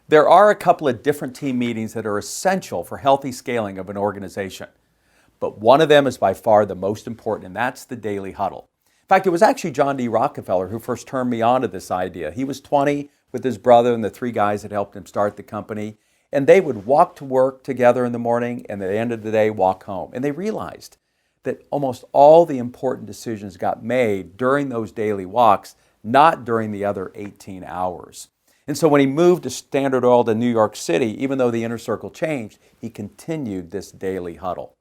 There are a couple of different team meetings that are essential for healthy scaling of an organization. But one of them is by far the most important, and that's the Daily Huddle. In fact, it was actually John D. Rockefeller who first turned me on to this idea. He was 20 with his brother and the three guys that helped him start the company, and they would walk to work together in the morning and at the end of the day walk home. And they realized that almost all the important decisions got made during those daily walks, not during the other 18 hours. And so when he moved to Standard Oil to New York City, even though the inner circle changed, he continued this daily huddle.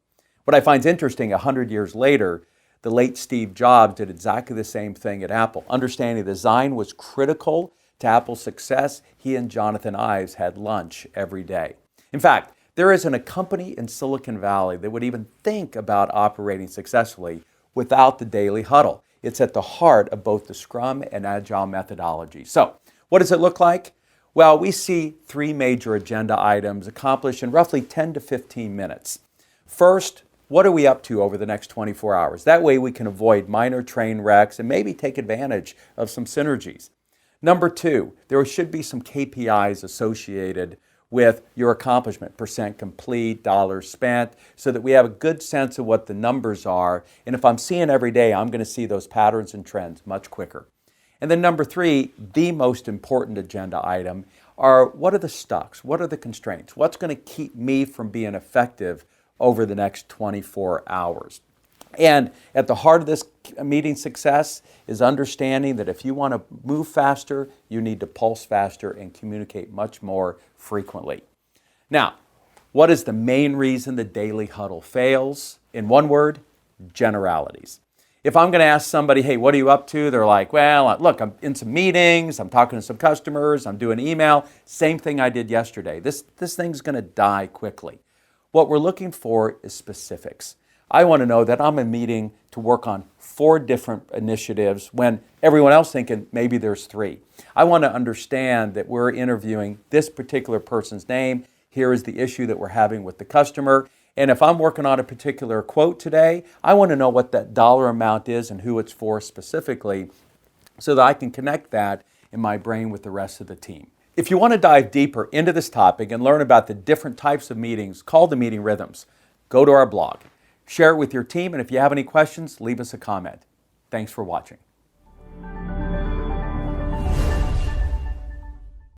What I find interesting, 100 years later, the late Steve Jobs did exactly the same thing at Apple. Understanding design was critical to Apple's success, he and Jonathan Ives had lunch every day. In fact, there isn't a company in Silicon Valley that would even think about operating successfully without the daily huddle. It's at the heart of both the Scrum and Agile methodology. So, what does it look like? Well, we see three major agenda items accomplished in roughly 10 to 15 minutes. First, what are we up to over the next 24 hours? That way we can avoid minor train wrecks and maybe take advantage of some synergies. Number two, there should be some KPIs associated with your accomplishment, percent complete, dollars spent, so that we have a good sense of what the numbers are. And if I'm seeing every day, I'm going to see those patterns and trends much quicker. And then number three, the most important agenda item are what are the stucks? What are the constraints? What's going to keep me from being effective over the next 24 hours? And at the heart of this meeting success is understanding that if you want to move faster, you need to pulse faster and communicate much more frequently. Now, what is the main reason the daily huddle fails? In one word, generalities. If I'm going to ask somebody, hey, what are you up to? They're like, well, look, I'm in some meetings, I'm talking to some customers, I'm doing email, same thing I did yesterday. This thing's going to die quickly. What we're looking for is specifics. I want to know that I'm in a meeting to work on 4 different initiatives when everyone else thinking maybe there's 3. I want to understand that we're interviewing this particular person's name. Here is the issue that we're having with the customer. And if I'm working on a particular quote today, I want to know what that dollar amount is and who it's for specifically so that I can connect that in my brain with the rest of the team. If you want to dive deeper into this topic and learn about the different types of meetings called the meeting rhythms, go to our blog. Share it with your team, and if you have any questions, leave us a comment. Thanks for watching.